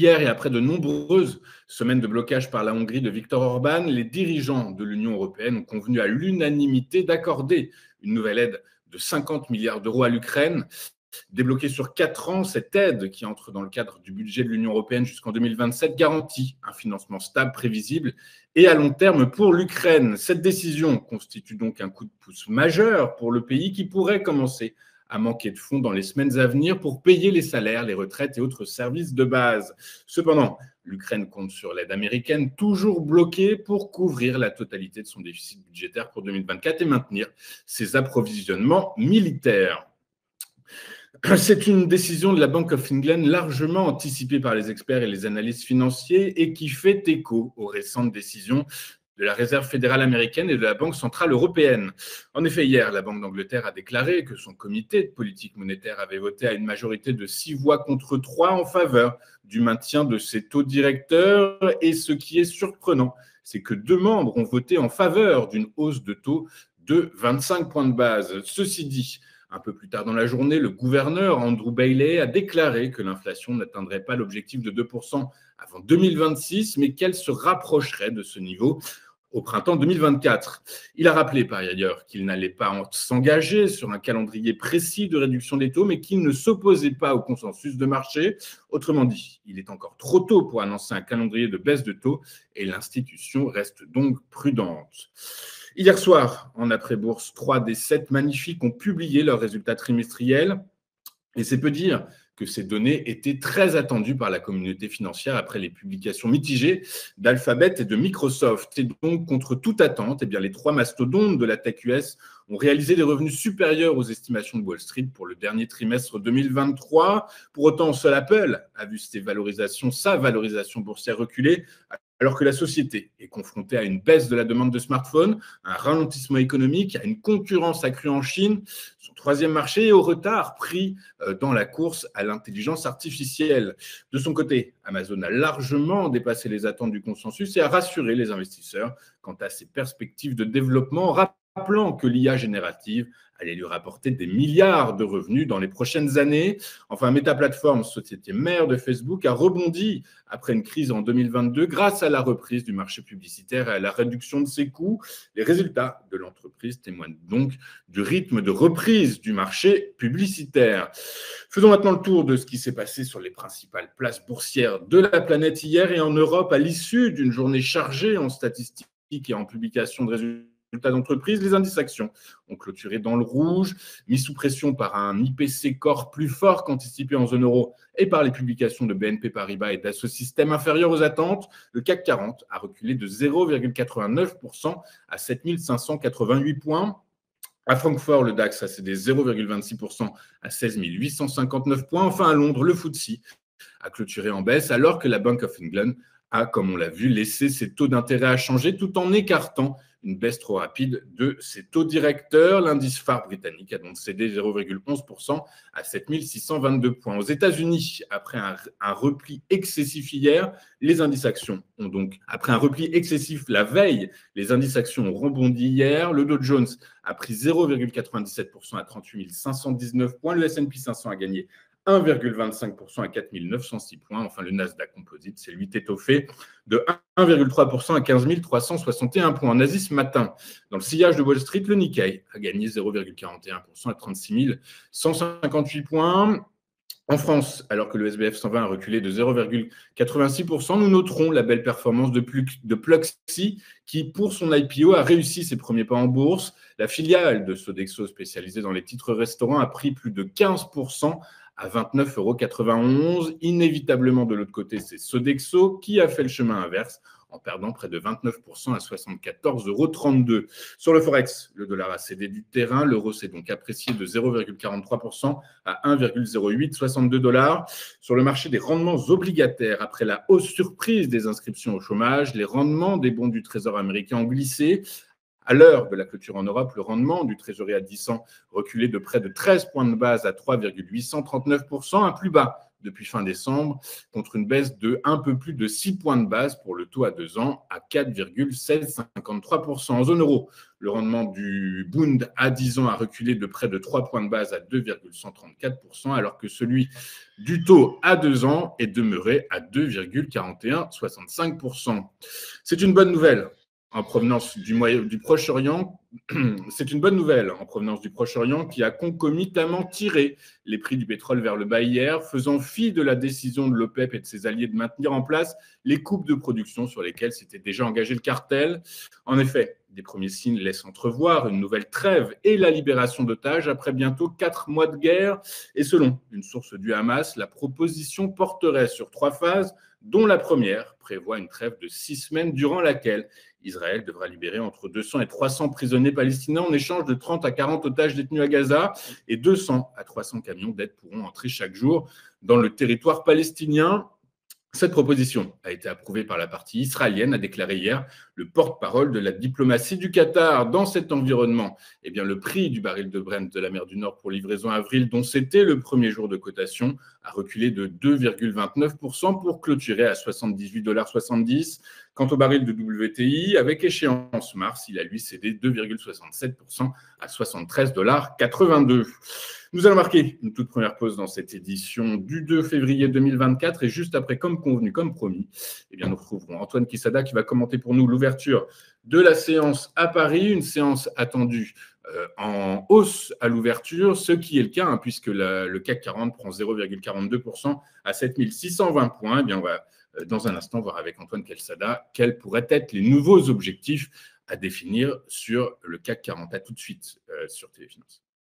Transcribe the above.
Hier et après de nombreuses semaines de blocage par la Hongrie de Viktor Orban, les dirigeants de l'Union européenne ont convenu à l'unanimité d'accorder une nouvelle aide de 50 milliards d'euros à l'Ukraine. Débloquée sur 4 ans, cette aide, qui entre dans le cadre du budget de l'Union européenne jusqu'en 2027, garantit un financement stable, prévisible et à long terme pour l'Ukraine. Cette décision constitue donc un coup de pouce majeur pour le pays qui pourrait commencer à manquer de fonds dans les semaines à venir pour payer les salaires, les retraites et autres services de base. Cependant, l'Ukraine compte sur l'aide américaine, toujours bloquée pour couvrir la totalité de son déficit budgétaire pour 2024 et maintenir ses approvisionnements militaires. C'est une décision de la Bank of England largement anticipée par les experts et les analystes financiers et qui fait écho aux récentes décisions de la Réserve fédérale américaine et de la Banque centrale européenne. En effet, hier, la Banque d'Angleterre a déclaré que son comité de politique monétaire avait voté à une majorité de 6 voix contre 3 en faveur du maintien de ses taux directeurs. Et ce qui est surprenant, c'est que 2 membres ont voté en faveur d'une hausse de taux de 25 points de base. Ceci dit, un peu plus tard dans la journée, le gouverneur Andrew Bailey a déclaré que l'inflation n'atteindrait pas l'objectif de 2% avant 2026, mais qu'elle se rapprocherait de ce niveau au printemps 2024. Il a rappelé par ailleurs qu'il n'allait pas s'engager sur un calendrier précis de réduction des taux, mais qu'il ne s'opposait pas au consensus de marché. Autrement dit, il est encore trop tôt pour annoncer un calendrier de baisse de taux et l'institution reste donc prudente. Hier soir, en après-bourse, 3 des 7 magnifiques ont publié leurs résultats trimestriels. Et c'est peu dire que ces données étaient très attendues par la communauté financière après les publications mitigées d'Alphabet et de Microsoft. Et donc, contre toute attente, eh bien, les 3 mastodontes de la tech US ont réalisé des revenus supérieurs aux estimations de Wall Street pour le dernier trimestre 2023. Pour autant, seul Apple a vu sa valorisation boursière reculer, alors que la société est confrontée à une baisse de la demande de smartphones, à un ralentissement économique, à une concurrence accrue en Chine, son 3e marché et au retard pris dans la course à l'intelligence artificielle. De son côté, Amazon a largement dépassé les attentes du consensus et a rassuré les investisseurs quant à ses perspectives de développement, rappelant que l'IA générative allait lui rapporter des milliards de revenus dans les prochaines années. Enfin, Meta Platforms, société mère de Facebook, a rebondi après une crise en 2022 grâce à la reprise du marché publicitaire et à la réduction de ses coûts. Les résultats de l'entreprise témoignent donc du rythme de reprise du marché publicitaire. Faisons maintenant le tour de ce qui s'est passé sur les principales places boursières de la planète hier et en Europe à l'issue d'une journée chargée en statistiques et en publication de résultats d'entreprise. Les indices actions ont clôturé dans le rouge, mis sous pression par un IPC Core plus fort qu'anticipé en zone euro et par les publications de BNP Paribas et d'Asso Systèmes inférieures aux attentes. Le CAC 40 a reculé de 0,89% à 7588 points. À Francfort, le DAX a cédé 0,26% à 16 859 points. Enfin, à Londres, le FTSE a clôturé en baisse alors que la Bank of England a, comme on l'a vu, laissé ses taux d'intérêt à changer tout en écartant une baisse trop rapide de ses taux directeurs. L'indice phare britannique a donc cédé 0,11% à 7622 points. Aux États-Unis, après un repli excessif hier, les indices actions ont donc, après un repli excessif la veille, les indices actions ont rebondi hier. Le Dow Jones a pris 0,97% à 38 519 points. Le S&P 500 a gagné 1,25% à 4 906 points. Enfin, le Nasdaq Composite s'est lui étoffé de 1,3% à 15 361 points. En Asie, ce matin, dans le sillage de Wall Street, le Nikkei a gagné 0,41% à 36 158 points. En France, alors que le SBF 120 a reculé de 0,86%, nous noterons la belle performance de Pluxee qui, pour son IPO, a réussi ses premiers pas en bourse. La filiale de Sodexo spécialisée dans les titres restaurants a pris plus de 15% à 29,91 €. Inévitablement, de l'autre côté, c'est Sodexo qui a fait le chemin inverse en perdant près de 29% à 74,32 €. Sur le Forex, le dollar a cédé du terrain. L'euro s'est donc apprécié de 0,43% à 1,0862 $. Sur le marché des rendements obligataires, après la hausse surprise des inscriptions au chômage, les rendements des bons du Trésor américain ont glissé. À l'heure de la clôture en Europe, le rendement du trésorier à 10 ans reculait de près de 13 points de base à 3,839%, un plus bas depuis fin décembre, contre une baisse de un peu plus de 6 points de base pour le taux à 2 ans à 4,1653%. En zone euro, le rendement du Bund à 10 ans a reculé de près de 3 points de base à 2,134%, alors que celui du taux à 2 ans est demeuré à 2,4165%. C'est une bonne nouvelle en provenance du Proche-Orient. C'est une bonne nouvelle en provenance du Proche-Orient qui a concomitamment tiré les prix du pétrole vers le bas hier, faisant fi de la décision de l'OPEP et de ses alliés de maintenir en place les coupes de production sur lesquelles s'était déjà engagé le cartel. En effet, des premiers signes laissent entrevoir une nouvelle trêve et la libération d'otages après bientôt 4 mois de guerre. Et selon une source du Hamas, la proposition porterait sur 3 phases, dont la première prévoit une trêve de 6 semaines durant laquelle Israël devra libérer entre 200 et 300 prisonniers palestiniens en échange de 30 à 40 otages détenus à Gaza, et 200 à 300 camions d'aide pourront entrer chaque jour dans le territoire palestinien. Cette proposition a été approuvée par la partie israélienne, a déclaré hier le porte-parole de la diplomatie du Qatar. Dans cet environnement, le prix du baril de Brent de la mer du Nord pour livraison avril, dont c'était le premier jour de cotation, a reculé de 2,29% pour clôturer à 78,70 $. Quant au baril de WTI, avec échéance mars, il a lui cédé 2,67% à 73,82 $. Nous allons marquer une toute première pause dans cette édition du 2 février 2024 et juste après, comme convenu, comme promis, nous retrouverons Antoine Quisada qui va commenter pour nous l'ouverture de la séance à Paris, une séance attendue en hausse à l'ouverture, ce qui est le cas puisque le CAC 40 prend 0,42% à 7620 points. On va dans un instant voir avec Antoine Quisada quels pourraient être les nouveaux objectifs à définir sur le CAC 40. À tout de suite sur Téléfinance.